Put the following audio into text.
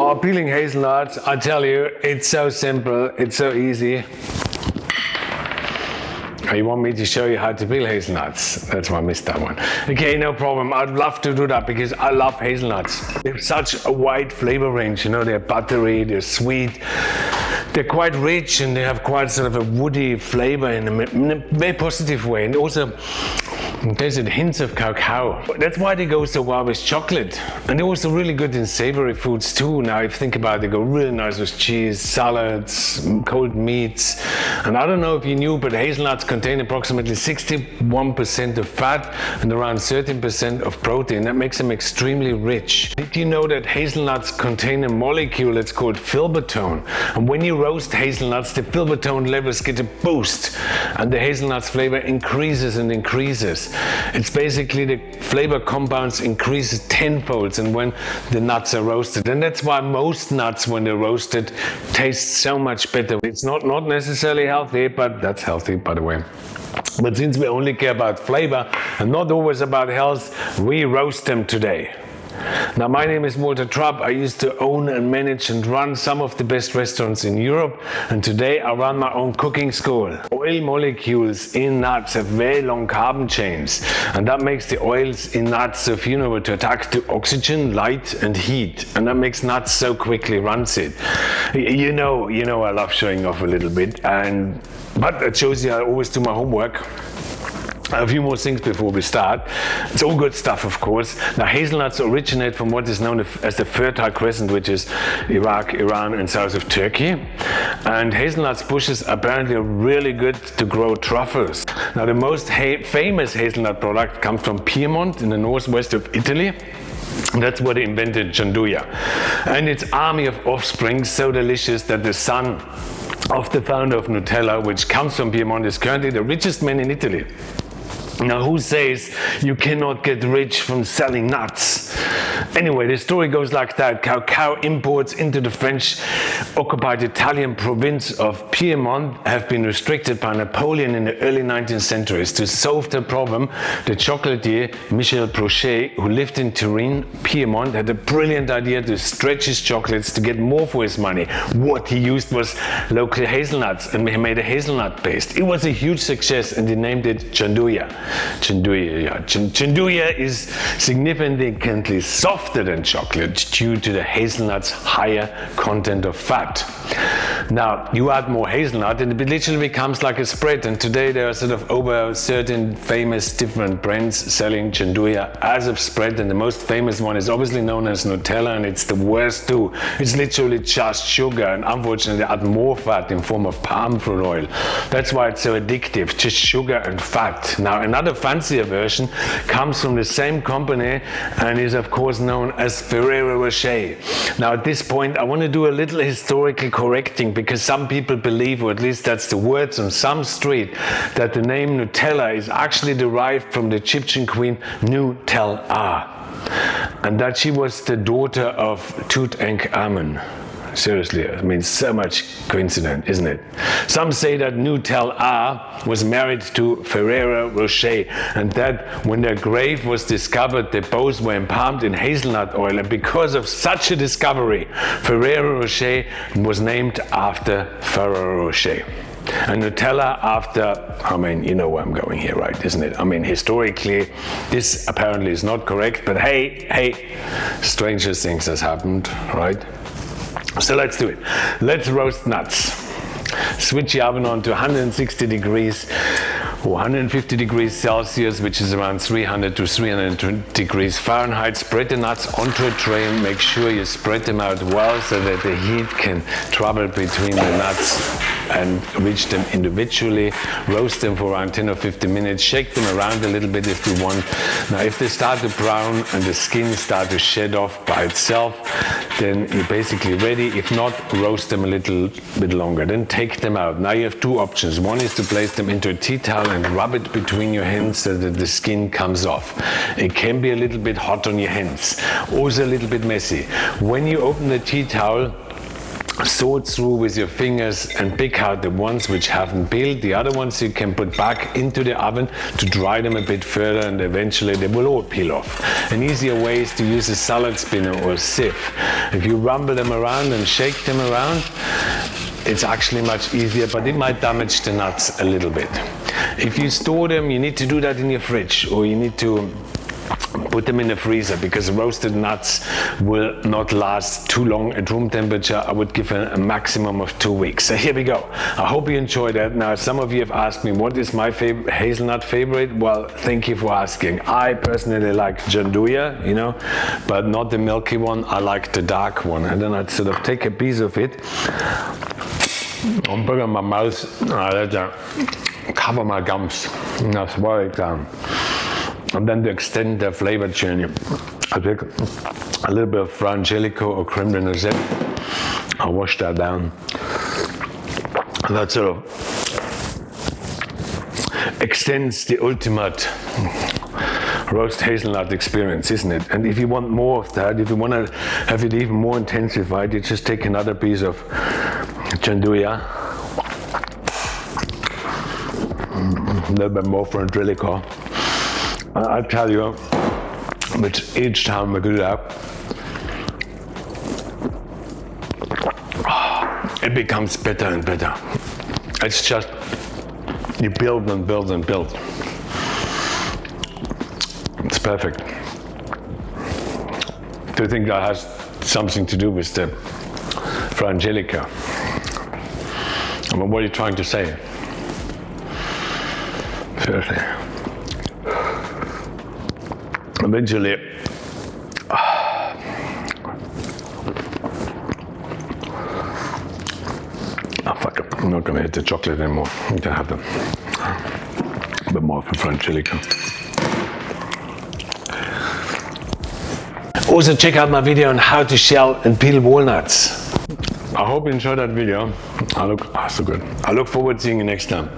Oh, peeling hazelnuts, I tell you, it's so simple, it's so easy. Oh, you want me to show you how to peel hazelnuts? That's why I missed that one. Okay, no problem. I'd love to do that because I love hazelnuts. They have such a wide flavor range. You know, they're buttery, they're sweet, they're quite rich, and they have quite sort of a woody flavor in a very positive way. And also, there's hints of cacao. That's why they go so well with chocolate. And they're also really good in savory foods too. Now, if you think about it, they go really nice with cheese, salads, cold meats. And I don't know if you knew, but hazelnuts contain approximately 61% of fat and around 13% of protein. That makes them extremely rich. Did you know that hazelnuts contain a molecule that's called filbertone? And when you roast hazelnuts, the filbertone levels get a boost, and the hazelnut's flavor increases and increases. It's basically the flavor compounds increase tenfold and when the nuts are roasted. And that's why most nuts, when they're roasted, taste so much better. It's not necessarily healthy, but that's healthy, by the way. But since we only care about flavor and not always about health, we roast them today. Now, my name is Walter Trupp. I used to own and manage and run some of the best restaurants in Europe, and today I run my own cooking school. Oil molecules in nuts have very long carbon chains, and that makes the oils in nuts so vulnerable to attack to oxygen, light, and heat, and that makes nuts so quickly rancid. You know, I love showing off a little bit, but that shows you I always do my homework. A few more things before we start. It's all good stuff, of course. Now, hazelnuts originate from what is known as the Fertile Crescent, which is Iraq, Iran, and south of Turkey. And hazelnuts bushes apparently are really good to grow truffles. Now, the most famous hazelnut product comes from Piedmont in the northwest of Italy. That's where they invented gianduja. And its army of offspring so delicious that the son of the founder of Nutella, which comes from Piedmont, is currently the richest man in Italy. Now, who says you cannot get rich from selling nuts? Anyway, the story goes like that. Cacao imports into the French-occupied Italian province of Piedmont have been restricted by Napoleon in the early 19th centuries. To solve the problem, the chocolatier Michel who lived in Turin, Piedmont, had a brilliant idea to stretch his chocolates to get more for his money. What he used was local hazelnuts, and he made a hazelnut paste. It was a huge success, and he named it gianduja. Gianduja is significantly softer than chocolate due to the hazelnut's higher content of fat. Now, you add more hazelnut and it literally becomes like a spread, and today there are sort of over 13 famous different brands selling gianduja as a spread, and the most famous one is obviously known as Nutella, and it's the worst too. It's literally just sugar, and unfortunately they add more fat in form of palm fruit oil. That's why it's so addictive, just sugar and fat. Now, another fancier version comes from the same company and is of course known as Ferrero Rocher. Now, at this point I want to do a little historical correcting, because some people believe, or at least that's the words on some street, that the name Nutella is actually derived from the Egyptian queen Nu-tel-A, and that she was the daughter of Tutankhamun. Seriously, I mean, so much coincidence, isn't it? Some say that Nu-tel-A was married to Ferrero Rocher, and that when their grave was discovered, they both were embalmed in hazelnut oil, and because of such a discovery, Ferrero Rocher was named after Ferrero Rocher. And Nutella after, I mean, you know where I'm going here, right, isn't it? I mean, historically, this apparently is not correct, but hey, stranger things has happened, right? So let's do it. Let's roast nuts. Switch the oven on to 160 degrees or 150 degrees Celsius, which is around 300 to 320 degrees Fahrenheit. Spread the nuts onto a tray and make sure you spread them out well so that the heat can travel between the nuts and reach them individually. Roast them for around 10 or 15 minutes. Shake them around a little bit if you want. Now, if they start to brown and the skin start to shed off by itself, then you're basically ready. If not, roast them a little bit longer. Then take them out. Now you have two options. One is to place them into a tea towel and rub it between your hands so that the skin comes off. It can be a little bit hot on your hands, also a little bit messy. When you open the tea towel, sort through with your fingers and pick out the ones which haven't peeled. The other ones you can put back into the oven to dry them a bit further, and eventually they will all peel off. An easier way is to use a salad spinner or a sieve. If you rumble them around and shake them around, it's actually much easier, but it might damage the nuts a little bit. If you store them, you need to do that in your fridge, or you need to put them in the freezer, because roasted nuts will not last too long at room temperature. I would give a maximum of 2 weeks. So here we go. I hope you enjoyed that. Now, some of you have asked me, what is my hazelnut favorite? Well, thank you for asking. I personally like gianduja, you know, but not the milky one. I like the dark one. And then I'd sort of take a piece of it and put it in my mouth. I let that cover my gums. Now swallow it down. And then to extend the flavor chain, I take a little bit of frangelico or creme de noisette. I wash that down. And that sort of extends the ultimate roast hazelnut experience, isn't it? And if you want more of that, if you want to have it even more intensified, you just take another piece of gianduja, a little bit more frangelico. I tell you, with each time we do that, it becomes better and better. It's just, you build and build and build. It's perfect. Do you think that has something to do with the frangelico? I mean, what are you trying to say? Seriously. Eventually, fuck it. I'm not gonna hit the chocolate anymore. I'm gonna have a bit more of a frangelico. Also, check out my video on how to shell and peel walnuts. I hope you enjoyed that video. So good. I look forward to seeing you next time.